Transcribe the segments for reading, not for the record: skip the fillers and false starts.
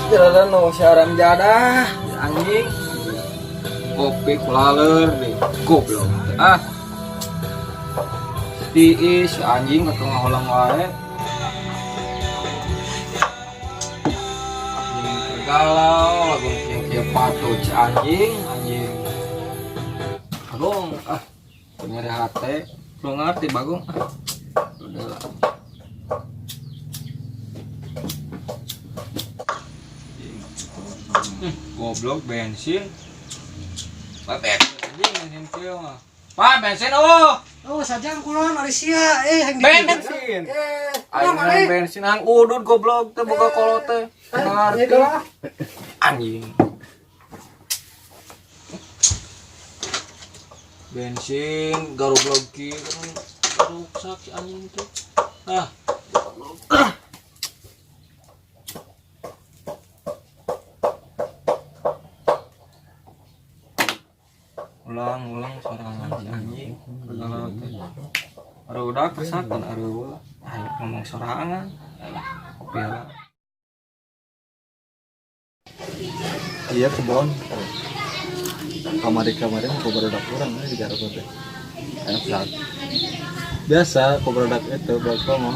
Kira no syaram jadah anjing. Kopi kulaler deh. Goblok. Tiis anjing ke tengah holang wae. Anjing galau lagu kieu patuh anjing. Bagong punya hati. Lu ngerti Bagong? Udah lah. Goblok bensin. Babek anjing bensin kieu mah. Pak bensin Oh sajang kulon ari sia bensin. Aing bensin hang udud goblok teh boga kolot teh. Ngarti. Anjing. Bensin garuk lagi rusak anjing teh. Ulang sorangan anjing. Kalau teh. Aduh udah kesakan aduh. Ayo ngomong sorangan. Kopi lah. Iya kebon. Kamari mau produk orang di Garut teh. Enak banget. Biasa produk itu buat kamu.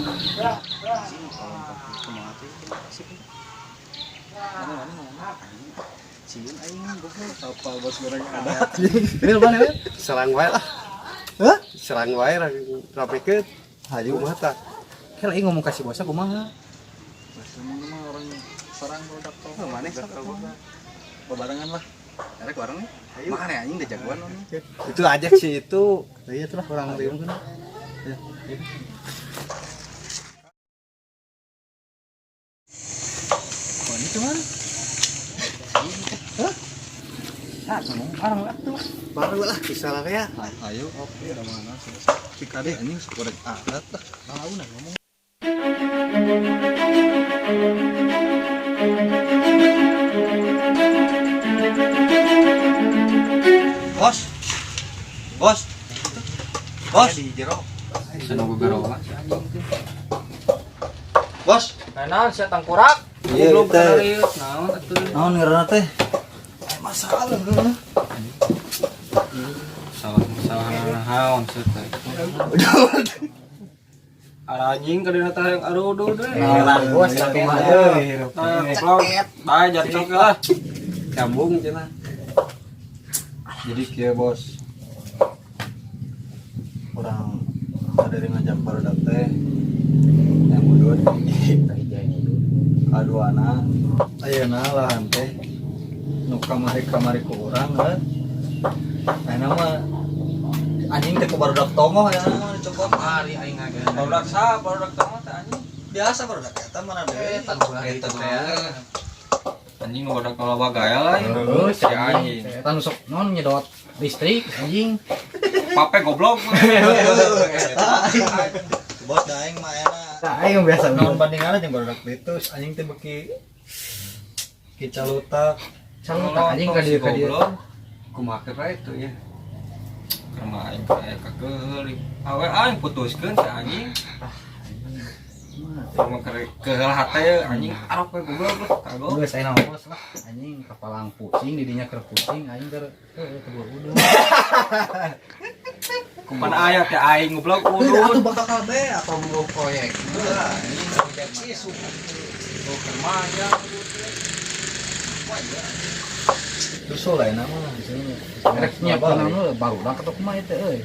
Cium aing goblok apa bos goreng ada. Ini mana ya? Serang wae lah. Hah? Serang wae rapikeun. Hayu mah tah. Kan aing ngomong kasih bosnya kumaha? Ngomong mah orang sarang produk kamu. Mana sok Babarengan lah. Erek warung nih. Mana anjing udah jagoan lu. Itu aja sih itu. Iya tuh orang riung kan. Ya. Oh, ini cuman. Hah? Orang tuh. Baru lah bisa lah ya. Ayo, oke, udah mana sih? Cika deh anjing goreng alat lah. Tahu nah ngomong. Bos. Di jero. Seneng beberoa si anjing teh. Bos. Naon sia tangkurak? Iya, Goblok teh. kadarius naon atuh. Naon ngaranna teh? Masalah geuna. Salah naon sia teh. Anjing kadina teh yang aruduh deh. Bos tapi mah euy. Bae jatuh lah. Nyambung cenah. Jadi kieu bos. Orang dari ngajak barudak teh yang udut kaduana ayeuna lahan teh nu kamari ku urang kan ayeuna mah anjing teh ku barudak tongoh ayeuna mah dicokot Mari aing ngageun. Produk sa, produk teh mah anjing. biasa barudak eta mana deui Eta teh. Anjing nu badak kalau bagaya lah. Si anjing. Eta nu sok non nyedot listrik anjing. Pape goblok. bos daeng mah ayeuna Aing biasa naon bandinganna jeung barudak betus anjing teh beki kicalutak Salutak anjing ka dieu. Kumaha bae itu ya. Karena aing kayak kageuli. Awe aing putuskeun si anjing. Cuma keheul hate anjing arep we goblok kagok. Geus aing bos lah anjing kapalang pusing di dinya keur pusing aing keur teu udud. Kumaha aya teh aing goblok udud. bakal kabeh atau mau proyek Anjing projek isu. Oh kermanya susul lain mah di sini Rek nyiapkeun anu barudak atau kumaha teh euy.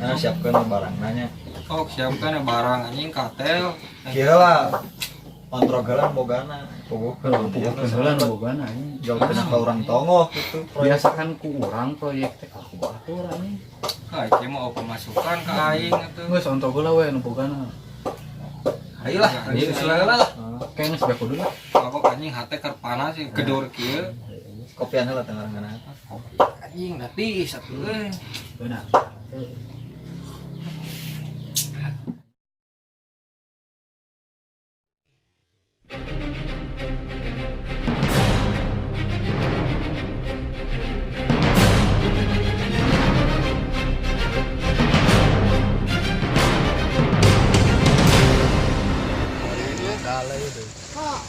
nah siapkeun barang nanya Oh siapkan barang anjing katel. kira lah kontrogelan bogana puguhkeun Kebetulan bogana anjing. jauh kena ka urang tongoh gitu Biasakan ku urang proyek teh aku batur anjing. Ieu mah pemasukan ka aing atuh. Geus onto heula we nu bogana. Ayolah anjing selala lah. Kayaknya sudah kudu lah. Mabok anjing hate keur panas sih kedur kieu. kopian heula tengah ngana Anjing da tiis atuh euy. Benar.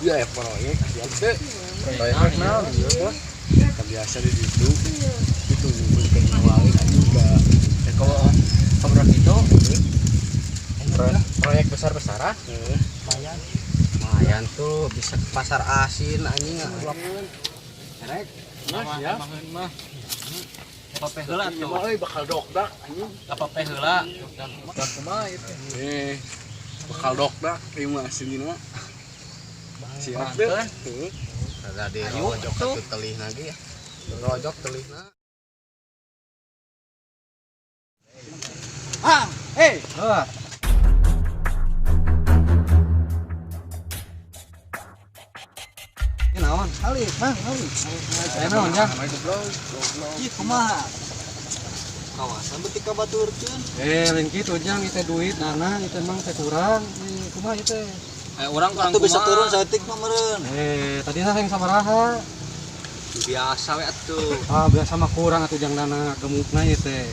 Ya proyek siap teh. Proyek naon ieu bos? Kan biasa di situ. Itu nyumpulkeun wae juga. Kalau sabra kitu proyek besar-besaran lumayan tuh bisa ke pasar asin anjing Rek. ya mah apa teh heula tuh Bakal dokdak anjing. apa teh heula dan kumaha itu Bakal dokdak ieu mah asinina. Siap teh. Heeh. ada di rojok atuh telih lagi ya rojok telihna naon kali saya naon ya ieu kumaha kawasan beuti kabaturkeun lain kitu jang itu duit dana itu emang teh kurang kumaha ieu teh urang atuh bisa turun saeutik mah meureun tadi saya yang sabaraha biasa we atuh biasa mah kurang atuh jang dana gemukna ieu teh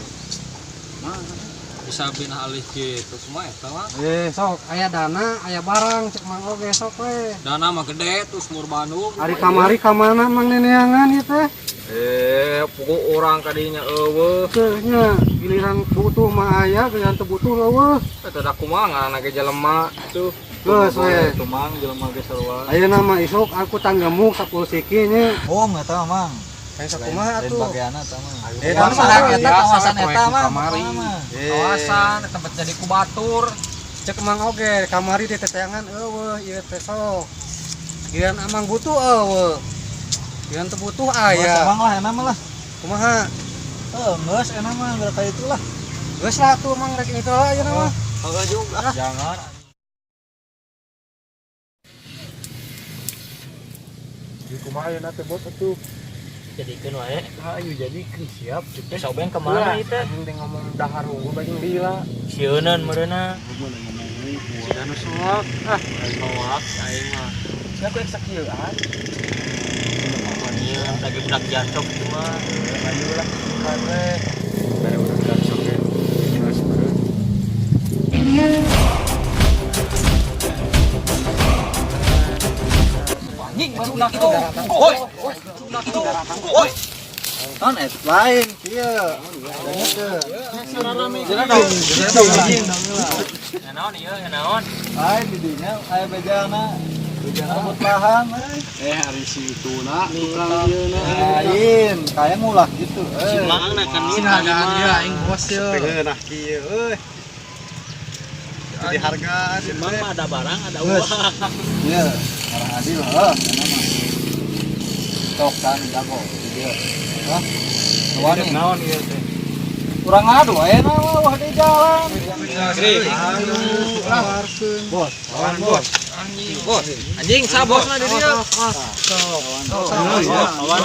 bisa pindah alih gitu semua eta mah sok aya dana aya barang cek mang oge sok we dana mah gede tuh semur Bandung ari kamari ka mana mang neneangan ieu teh pokok orang kadinya eueuh teh nya giliran butuh mah aya giliran teu butuh eueuh eta da kumaha ngaranna ge jelema tuh geus we itu mang jelema ge sarua ayeuna mah isuk aku tanggemuk 10 siki nya eta mang kayak sakumaha atuh bagianna eta mah eta kawasan eta mah kamari kawasan tempat jadi kubatur cek mang oge kamari di teteangan eueuh ieu teh sok giliran amang butuh eueuh giliran teu butuh aya mang lah enak mah lah kumaha geus enak mah gara ka itulah geus lah tuh mang rek itu ayeuna mah kagak juga jangan di kumaha ayeuna teh bos atuh jadikeun wae ayo jadikeun siap cobain kemana itu anjing teh ngomong dahar unggul bajing lila sieuneuan meureunna anu soak soak aing mah sia ku sakieuan ieu lagi budak jantok itu mah ayo lah kare dari udah jantok ge geus meureun anjing baru nak itu oi oi kan lain kieu naon ieu naon ai di dinya aya bejana rambut paham Hari situna tukang ieu lain kayak ngulah gitu mang na kan sinagaan dia aing bos ye nah kieu euy. Jadi hargaan mang mah ada barang ada uang iya arah adil heuh kana mah tok kan jago dia hah wani naon ieu teh urang ngadu aya na wah di jalan bos lawan bos bos anjing sa bos lah di dia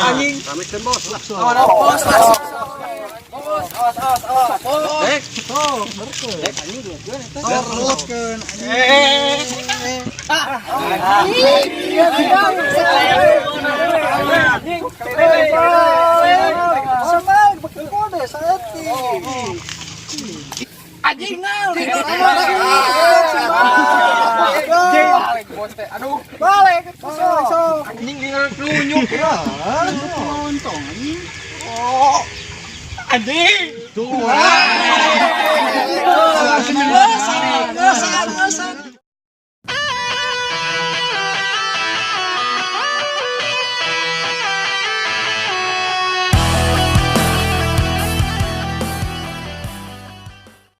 anjing pamit bos lah. bos teruskeun anjing aduh balik sok anjing tinggal nunjuk untung anjing tuh